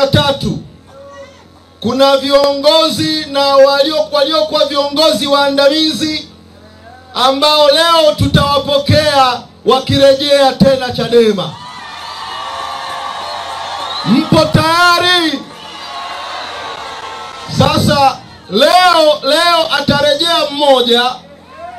watatu. Kuna viongozi na waliokuwa viongozi waandamizi ambao leo tutawapokea wakirejea tena Chadema. Mpo tayari? Sasa leo atarejea mmoja,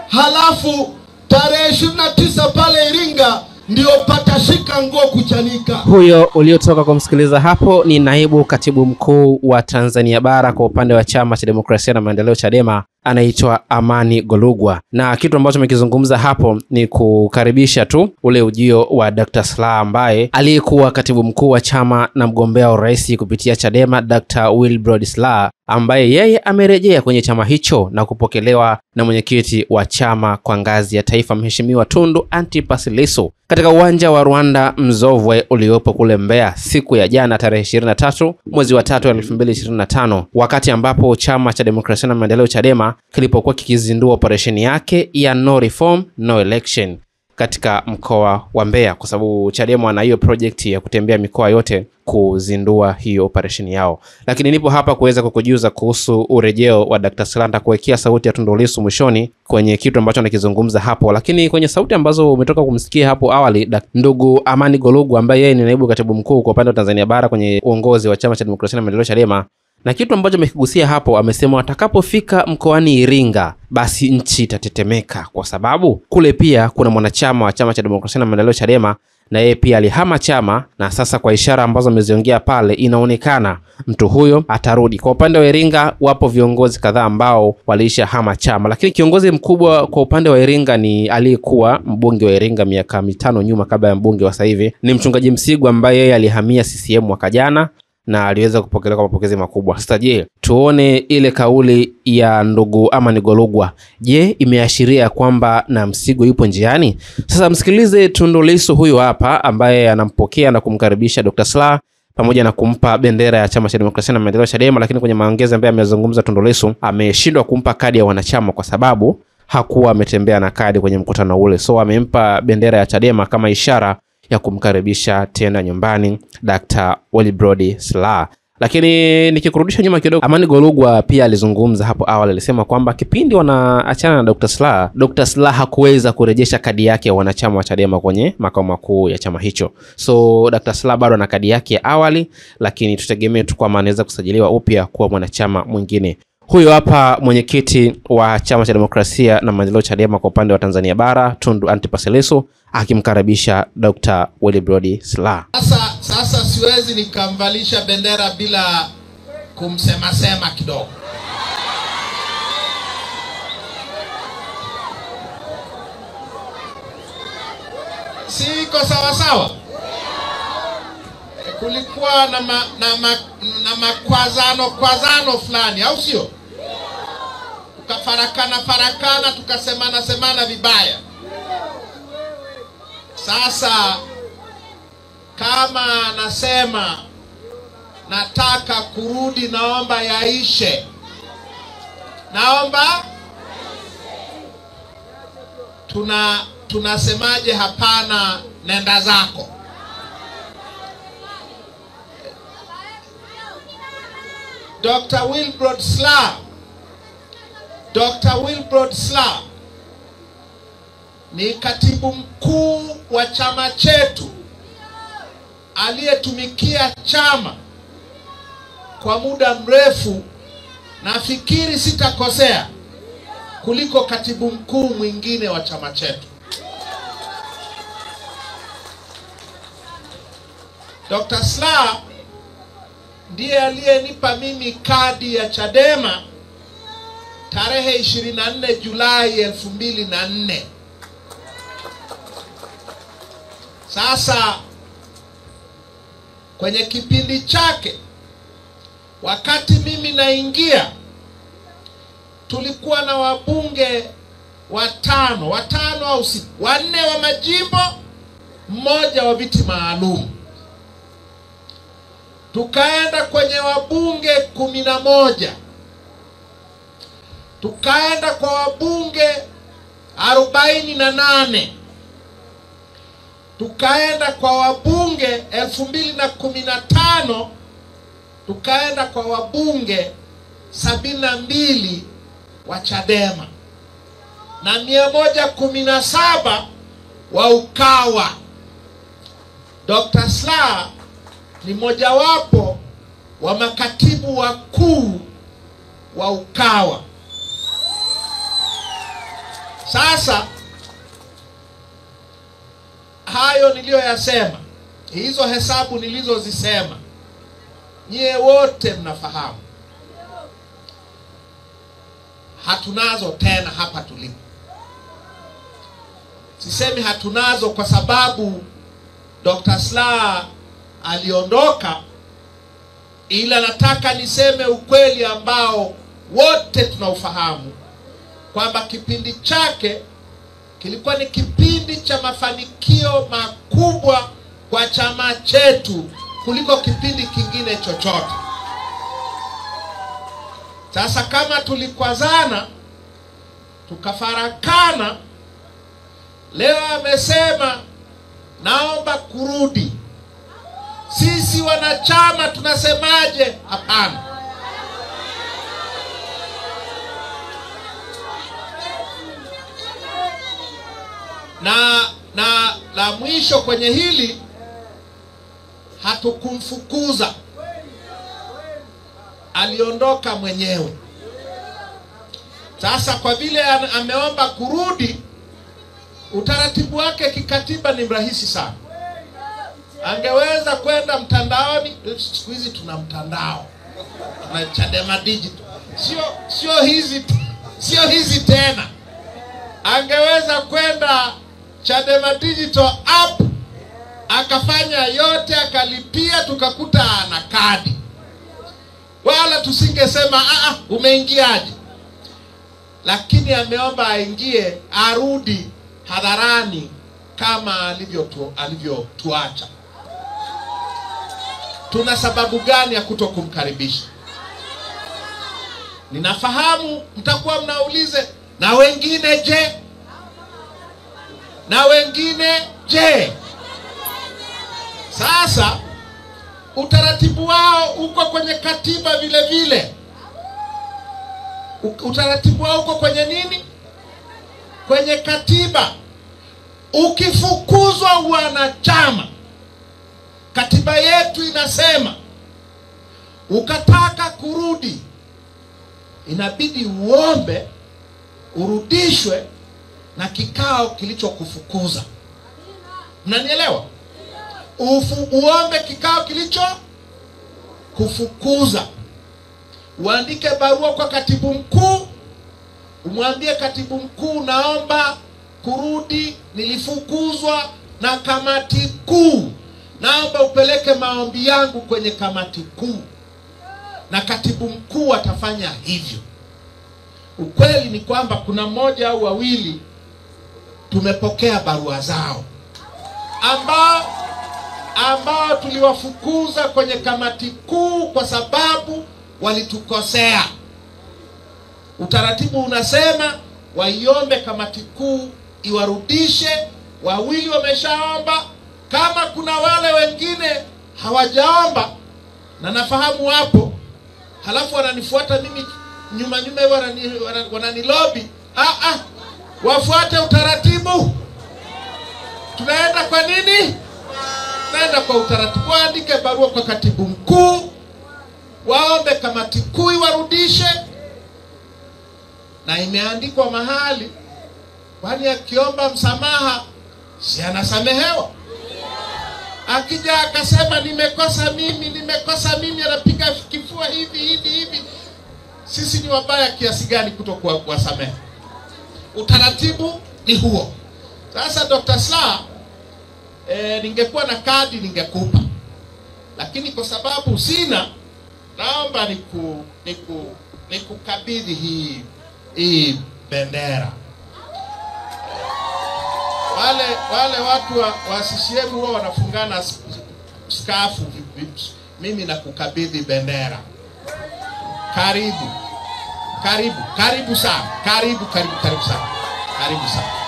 halafu tarehe 29 pale Iringa ndio patashika nguo kuchanika. Huyo uliotoka kumsikiliza hapo ni naibu katibu mkuu wa Tanzania Bara kwa upande wa Chama cha Demokrasia na Maendeleo Chadema, anaitwa Amani Golugwa. Na kitu ambacho amekizungumza hapo ni kukaribisha tu ule ujio wa Dr. Slaa ambaye aliyekuwa katibu mkuu wa chama na mgombea wa urais kupitia Chadema, Dr. Wilbrod Slaa, ambaye yeye amerejea kwenye chama hicho na kupokelewa na mwenyekiti wa chama kwa ngazi ya taifa, Mheshimiwa Tundu Antipas Lissu, katika uwanja wa Rwanda Mzovwe uliopo kule Mbeya siku ya jana tarehe 23 mwezi wa 3 2025, wakati ambapo Chama cha Demokrasia na Maendeleo Chadema kilipokuwa kikizindua operesheni yake ya no reform no election katika mkoa wa Mbeya, kwa sababu Chadema wana hiyo project ya kutembea mikoa yote kuzindua hiyo operation yao. Lakini nipo hapa kuweza kukujuza kuhusu urejeo wa Dr. Slaa, kuwekea sauti ya Tundu Lissu mwishoni kwenye kitu ambacho anakizungumza hapo. Lakini kwenye sauti ambazo umetoka kumsikia hapo awali, ndugu Amani Golugwa ambaye yeye ni naibu katibu mkuu kwa upande wa Tanzania Bara kwenye uongozi wa Chama cha Demokrasia na Maendeleo Chadema, na kitu ambacho amekigusia hapo, amesema watakapofika mkoani Iringa basi nchi itatetemeka, kwa sababu kule pia kuna mwanachama wa Chama cha Demokrasia na Maendeleo Chadema na yeye pia alihama chama, na sasa kwa ishara ambazo ameziongea pale inaonekana mtu huyo atarudi. Kwa upande wa Iringa wapo viongozi kadhaa ambao waliisha hama chama, lakini kiongozi mkubwa kwa upande wa Iringa ni aliyekuwa mbunge wa Iringa miaka 5 nyuma kabla ya mbunge wa sasa hivi, ni Mchungaji Msigwa ambaye yeye alihamia CCM mwaka jana na aliweza kupokelewa kwa mapokezi makubwa. Sasa je, tuone ile kauli ya ndugu Amani Golugwa, je, imeashiria kwamba na Msigwa yupo njiani? Sasa msikilize Tundu Lissu huyu hapa ambaye anampokea na kumkaribisha Dr. Slaa pamoja na kumpa bendera ya Chama cha Demokrasia na Maendeleo Chadema. Lakini kwenye maongezi ambayo amezungumza Tundu Lissu, ameshindwa kumpa kadi ya wanachama kwa sababu hakuwa ametembea na kadi kwenye mkutano ule, so amempa bendera ya Chadema kama ishara ya kumkaribisha tena nyumbani Dr. Wilbrod Slaa. Lakini nikikurudisha nyuma kidogo, Amani Golugwa pia alizungumza hapo awali, alisema kwamba kipindi wanaachana na Dr. Slaa hakuweza kurejesha kadi yake ya wanachama wa Chadema kwenye makao makuu ya chama hicho. So Dr. Slaa bado ana kadi yake ya awali, lakini tutegemee tu kwamba anaweza kusajiliwa upya kuwa mwanachama mwingine. Huyo hapa mwenyekiti wa Chama cha Demokrasia na Maendeleo Chadema kwa upande wa Tanzania Bara, Tundu Antipas Lissu, akimkaribisha Dr. Wilbrod Slaa. Sasa siwezi nikamvalisha bendera bila kumsema kidogo. Siko sawa? Kulikuwa na makwazano fulani, au sio? Tukafarakana tukasemana vibaya. Sasa kama anasema nataka kurudi, naomba yaishe. Tunasemaje? Hapana, nenda zako. Dr. Wilbrod Slaa ni katibu mkuu wa chama chetu aliyetumikia chama kwa muda mrefu, nafikiri sitakosea, kuliko katibu mkuu mwingine wa chama chetu. Dr. Slaa ndiye aliyenipa mimi kadi ya Chadema tarehe 24 Julai 2004. Sasa kwenye kipindi chake, wakati mimi naingia, tulikuwa na wabunge watano au 6, 4 wa majimbo, 1 wa viti maalum. Tukaenda kwenye wabunge 11, tukaenda kwa wabunge 48, tukaenda kwa wabunge 2015 tukaenda kwa wabunge 72 wa Chadema na 117 wa Ukawa. Dr. Slaa ni mojawapo wa makatibu wakuu wa Ukawa. Sasa hayo niliyoyasema, hizo hesabu nilizozisema, nyie wote mnafahamu hatunazo tena hapa tulipo. Sisemi hatunazo kwa sababu Dr. Slaa aliondoka, ila nataka niseme ukweli ambao wote tunaufahamu, kwamba kipindi chake kilikuwa ni kipindi cha mafanikio makubwa kwa chama chetu kuliko kipindi kingine chochote. Sasa kama tulikwazana, tukafarakana, leo amesema naomba kurudi. Sisi wanachama tunasemaje? Hapana. Na la mwisho kwenye hili, hatukumfukuza, aliondoka mwenyewe. Sasa kwa vile ameomba kurudi, utaratibu wake kikatiba ni rahisi sana. Angeweza kwenda mtandaoni, siku hizi tuna mtandao, tuna Chadema Digital, sio hizi tena. Angeweza kwenda Chadema Digital app, akafanya yote, akalipia, tukakuta ana kadi, wala tusingesema umeingiaje. Lakini ameomba aingie, arudi hadharani kama alivyotuacha. Tuna sababu gani ya kutokumkaribisha? Ninafahamu mtakuwa mnaulize, na wengine je? Na wengine je? Sasa utaratibu wao uko kwenye katiba vile vile. Utaratibu wao uko kwenye nini? Kwenye katiba. Ukifukuzwa wanachama, katiba yetu inasema ukataka kurudi, inabidi uombe urudishwe na kikao kilichokufukuza. Mnanielewa? Uombe kikao kilichokufukuza. Uandike barua kwa katibu mkuu, umwambie katibu mkuu, naomba kurudi, nilifukuzwa na kamati kuu, naomba upeleke maombi yangu kwenye kamati kuu, na katibu mkuu atafanya hivyo. Ukweli ni kwamba kuna mmoja au wawili tumepokea barua zao ambao tuliwafukuza kwenye kamati kuu kwa sababu walitukosea. Utaratibu unasema waiombe kamati kuu iwarudishe. Wawili wameshaomba, kama kuna wale wengine hawajaomba, na nafahamu hapo, halafu wananifuata mimi nyuma wananilobi, wafuate utaratibu. Tunaenda kwa nini? Naenda kwa utaratibu. Waandike barua kwa katibu mkuu, waombe kamati kuu iwarudishe, na imeandikwa mahali, kwani akiomba msamaha si anasamehewa? Akija akasema nimekosa mimi, anapiga kifua hivi. Sisi ni wabaya kiasi gani kutokuwa kuwasamehe? Utaratibu ni huo. Sasa Dr. Slaa, ningekuwa na kadi ningekupa, lakini kwa sababu sina, naomba nikukabidhi hii bendera. Wale watu wa CCM huwa wanafungana skafu, mimi nakukabidhi bendera. Karibu sana. Karibu sana.